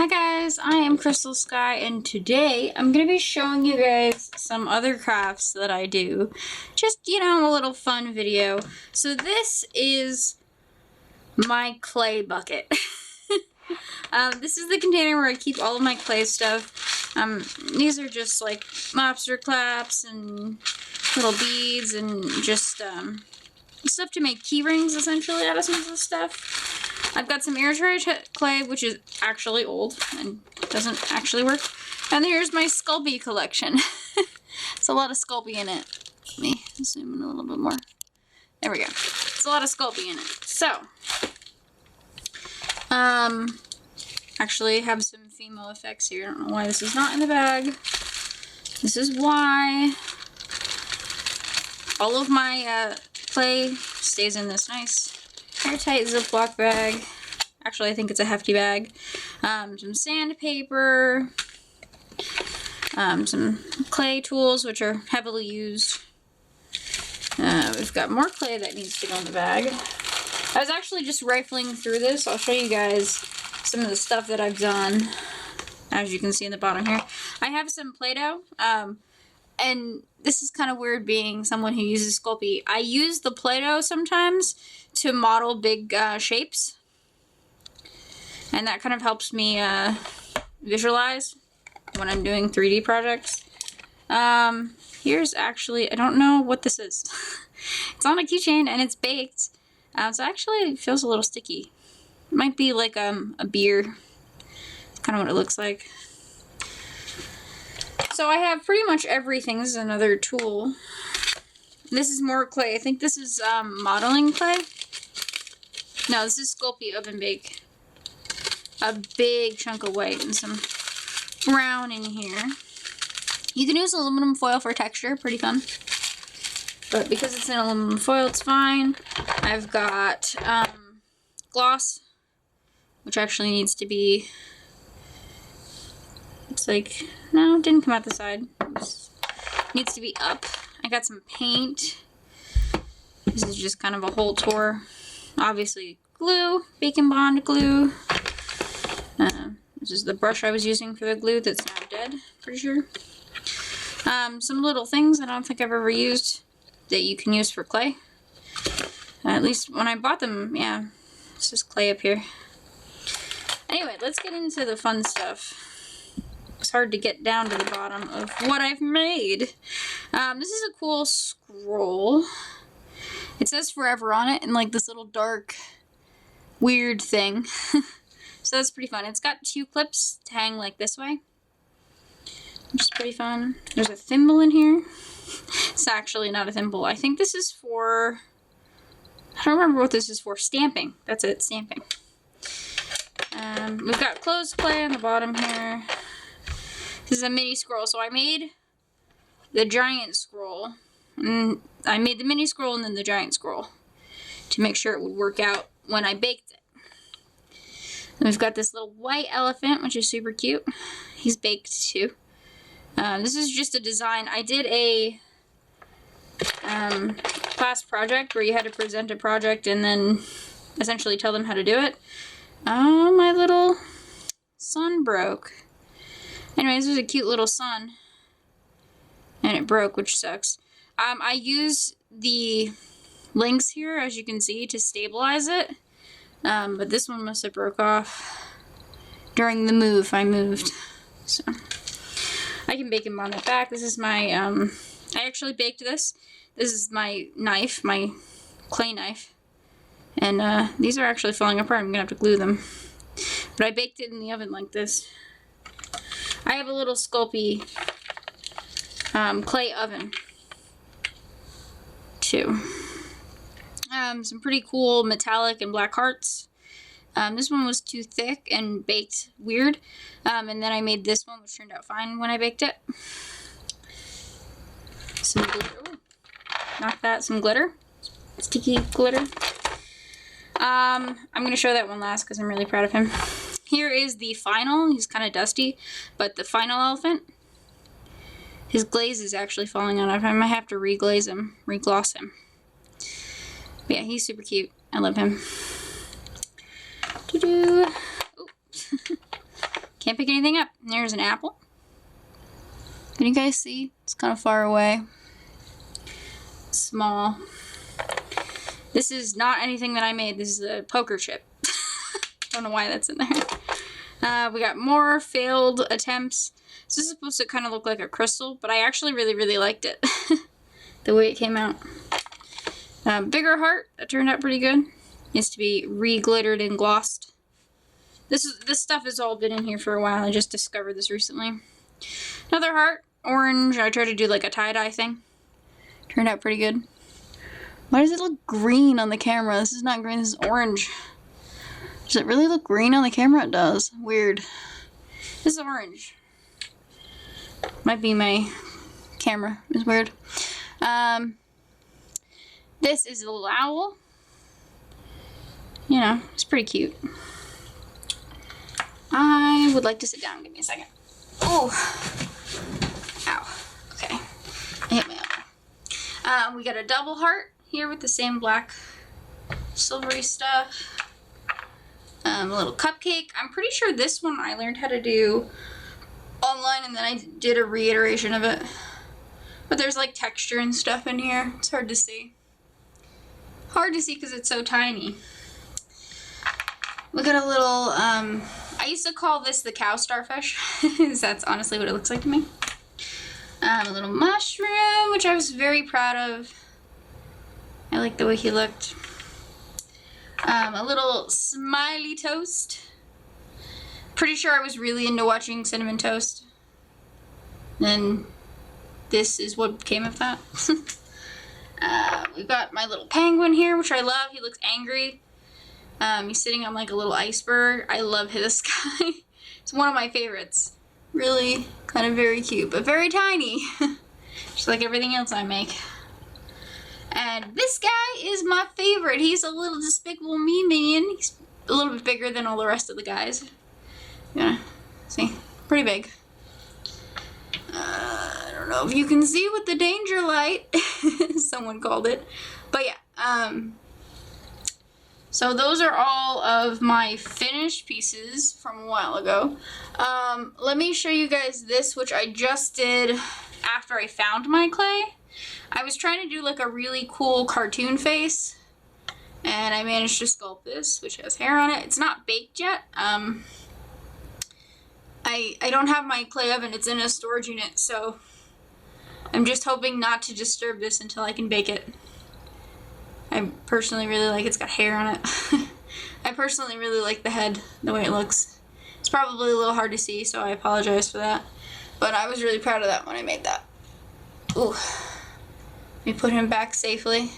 Hi guys, I am Crystal Sky, and today I'm going to be showing you guys some other crafts that I do. Just, a little fun video. So this is my clay bucket. This is the container where I keep all of my clay stuff. These are just like lobster claps and little beads and just stuff to make key rings essentially out of some of this stuff. I've got some air dry clay, which is actually old and doesn't actually work. And here's my Sculpey collection. It's a lot of Sculpey in it. Let me zoom in a little bit more. There we go. It's a lot of Sculpey in it. So, actually have some Fimo effects here. I don't know why this is not in the bag. This is why. All of my clay stays in this nice airtight Ziploc bag. Actually, I think it's a hefty bag. Some sandpaper. Some clay tools, which are heavily used. We've got more clay that needs to go in the bag. I was actually just rifling through this. I'll show you guys some of the stuff that I've done. As you can see in the bottom here. I have some Play-Doh. And this is kind of weird being someone who uses Sculpey. I use the Play-Doh sometimes to model big shapes. And that kind of helps me visualize when I'm doing 3D projects. Here's actually, I don't know what this is. It's on a keychain and it's baked. So actually it feels a little sticky. It might be like a beer. It's kind of what it looks like. So I have pretty much everything. This is another tool. This is more clay. I think this is modeling clay. No, this is Sculpey Oven Bake. A big chunk of white and some brown in here. You can use aluminum foil for texture. Pretty fun. But because it's in aluminum foil, it's fine. I've got gloss, which actually needs to be... It's like, no, it didn't come out the side. It needs to be up. I got some paint. This is just kind of a whole tour. Obviously, glue, Bacon Bond glue. This is the brush I was using for the glue that's now dead, pretty sure. Some little things I don't think I've ever used that you can use for clay. At least when I bought them, yeah. It's just clay up here. Anyway, let's get into the fun stuff. It's hard to get down to the bottom of what I've made. This is a cool scroll. It says forever on it in like this little dark, weird thing. So that's pretty fun. It's got 2 clips to hang like this way, which is pretty fun. There's a thimble in here. It's actually not a thimble. I think this is for, I don't remember what this is for. Stamping. That's it, stamping. We've got closed clay on the bottom here. This is a mini scroll. So I made the giant scroll. And I made the mini scroll and then the giant scroll to make sure it would work out when I baked it. And we've got this little white elephant, which is super cute. He's baked too. This is just a design. I did a class project where you had to present a project and then essentially tell them how to do it. Oh, my little sun broke. Anyways, there's a cute little sun. And it broke, which sucks. I use the links here, as you can see, to stabilize it. But this one must have broke off during the move. I moved. So I can Bacon Bond it back. This is my, I actually baked this. This is my knife, my clay knife. And these are actually falling apart. I'm going to have to glue them. But I baked it in the oven like this. I have a little Sculpey clay oven too. Some pretty cool metallic and black hearts. This one was too thick and baked weird. And then I made this one, which turned out fine when I baked it. Some glitter. Ooh, knock that. Some glitter. Sticky glitter. I'm going to show that one last because I'm really proud of him. Here is the final. He's kind of dusty, but the final elephant. His glaze is actually falling out of him. I might have to reglaze him, regloss him. But yeah, he's super cute. I love him. Oops. Can't pick anything up. There's an apple. Can you guys see? It's kind of far away. Small. This is not anything that I made. This is a poker chip. Don't know why that's in there. We got more failed attempts. This is supposed to kind of look like a crystal, but I actually really liked it. The way it came out. Bigger heart. That turned out pretty good. Needs to be re-glittered and glossed. This stuff has all been in here for a while. I just discovered this recently. Another heart. Orange. I tried to do like a tie-dye thing. Turned out pretty good. Why does it look green on the camera? This is not green. This is orange. Does it really look green on the camera? It does. Weird. This is orange. Might be my camera. It's weird. This is a little owl. You know, it's pretty cute. I would like to sit down. Give me a second. Oh. Ow. Okay. I hit my elbow. We got a double heart here with the same black silvery stuff. A little cupcake. I'm pretty sure this one I learned how to do online and then I did a reiteration of it. But there's like texture and stuff in here. It's hard to see. Hard to see because it's so tiny. We got a little, I used to call this the cow starfish. That's honestly what it looks like to me. A little mushroom, which I was very proud of. I like the way he looked. A little smiley toast. Pretty sure I was really into watching Cinnamon Toast. And this is what came of that. We've got my little penguin here, which I love. He looks angry. He's sitting on like a little iceberg. I love this guy. It's one of my favorites. Really kind of very cute, but very tiny. Just like everything else I make. And this guy is my favorite. He's a little Despicable Me minion. He's a little bit bigger than all the rest of the guys. Yeah, see? Pretty big. I don't know if you can see with the danger light. Someone called it. But yeah, so those are all of my finished pieces from a while ago. Let me show you guys this, which I just did after I found my clay. I was trying to do like a really cool cartoon face, and I managed to sculpt this, which has hair on it. It's not baked yet. I don't have my clay oven. It's in a storage unit, so I'm just hoping not to disturb this until I can bake it. I personally really like it's got hair on it. I personally really like the head, the way it looks. It's probably a little hard to see, so I apologize for that. But I was really proud of that when I made that. Ooh. Let me put him back safely.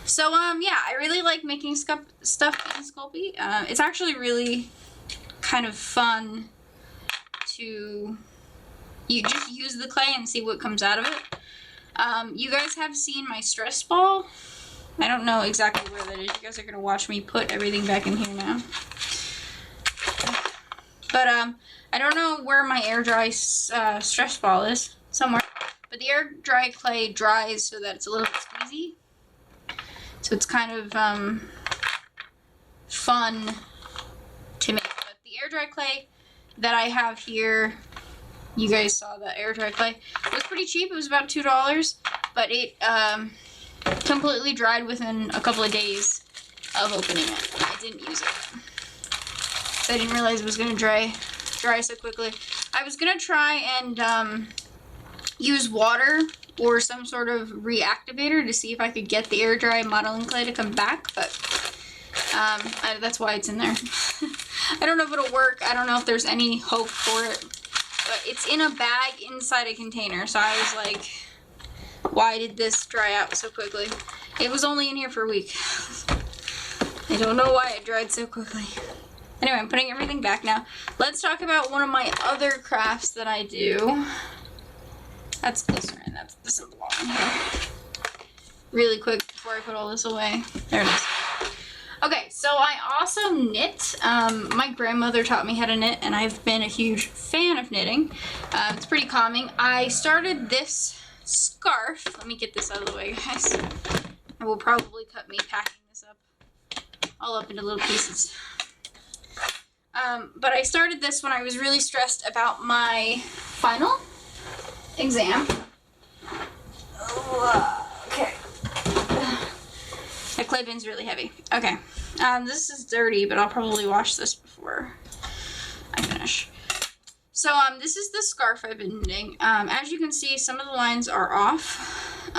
So, yeah, I really like making stuff in Sculpey. It's actually really kind of fun to just use the clay and see what comes out of it. You guys have seen my stress ball. I don't know exactly where that is. You guys are going to watch me put everything back in here now. But, I don't know where my air dry stress ball is. Somewhere. But the air dry clay dries so that it's a little bit squeezy. So it's kind of fun to make. But the air dry clay that I have here, you guys saw the air dry clay. It was pretty cheap. It was about $2. But it completely dried within a couple of days of opening it. I didn't use it. So I didn't realize it was going to dry so quickly. I was going to try and use water or some sort of reactivator to see if I could get the air dry modeling clay to come back, but that's why it's in there. I don't know if it'll work. I don't know if there's any hope for it, but it's in a bag inside a container, so I was like, why did this dry out so quickly? It was only in here for a week. I don't know why it dried so quickly. Anyway, I'm putting everything back now. Let's talk about one of my other crafts that I do. That's glycerin. This doesn't belong in here. Really quick before I put all this away. There it is. Okay, so I also knit. My grandmother taught me how to knit, and I've been a huge fan of knitting. It's pretty calming. I started this scarf. Let me get this out of the way, guys. I will probably cut me packing this up all up into little pieces. But I started this when I was really stressed about my final exam. Okay. The clay bin's really heavy. Okay. This is dirty, but I'll probably wash this before I finish. So, this is the scarf I've been knitting. As you can see, some of the lines are off.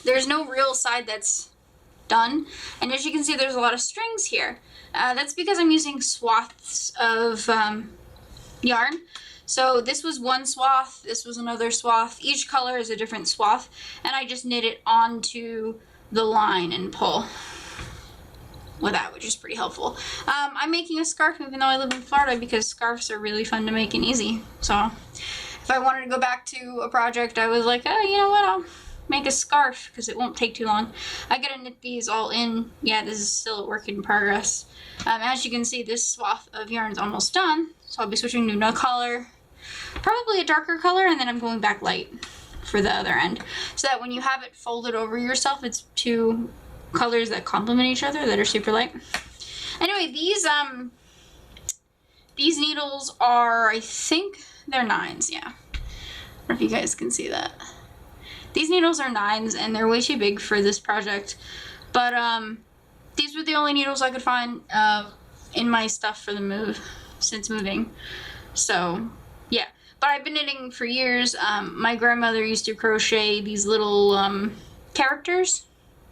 There's no real side that's done. And as you can see, there's a lot of strings here. That's because I'm using swaths of yarn. So this was one swath, this was another swath. Each color is a different swath, and I just knit it onto the line and pull with that, which is pretty helpful. I'm making a scarf even though I live in Florida because scarves are really fun to make and easy. So if I wanted to go back to a project, I was like, oh, you know what, I'll make a scarf because it won't take too long. I gotta knit these all in. Yeah, this is still a work in progress. As you can see, this swath of yarn is almost done, so I'll be switching to another color, probably a darker color, and then I'm going back light for the other end, so that when you have it folded over yourself, it's two colors that complement each other that are super light. Anyway, these needles are, I think they're 9s, yeah. I don't know if you guys can see that. These needles are 9s and they're way too big for this project, but these were the only needles I could find in my stuff for the move, since moving. So yeah, but I've been knitting for years. My grandmother used to crochet these little characters,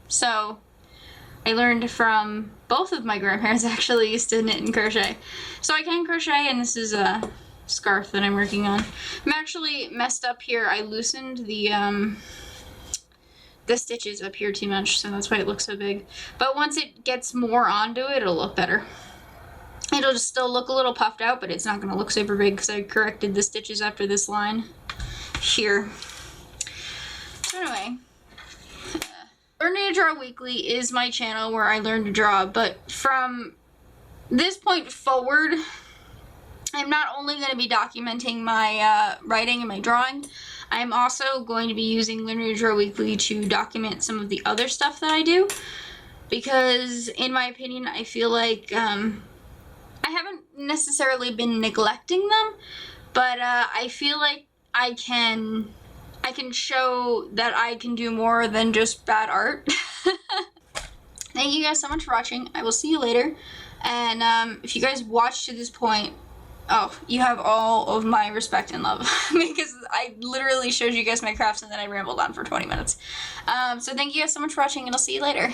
so I learned from both of my grandparents actually used to knit and crochet. So I can crochet, and this is a scarf that I'm working on. I'm actually messed up here. I loosened the stitches up here too much, so that's why it looks so big. But once it gets more onto it, it'll look better. It'll just still look a little puffed out, but it's not going to look super big because I corrected the stitches after this line here. So anyway, Learn to Draw Weekly is my channel where I learn to draw, but from this point forward, I'm not only going to be documenting my writing and my drawing, I'm also going to be using Learn to Draw Weekly to document some of the other stuff that I do, because in my opinion, I feel like I haven't necessarily been neglecting them, but I feel like I can show that I can do more than just bad art. Thank you guys so much for watching. I will see you later. And if you guys watched to this point, oh, you have all of my respect and love because I literally showed you guys my crafts and then I rambled on for 20 minutes. So thank you guys so much for watching, and I'll see you later.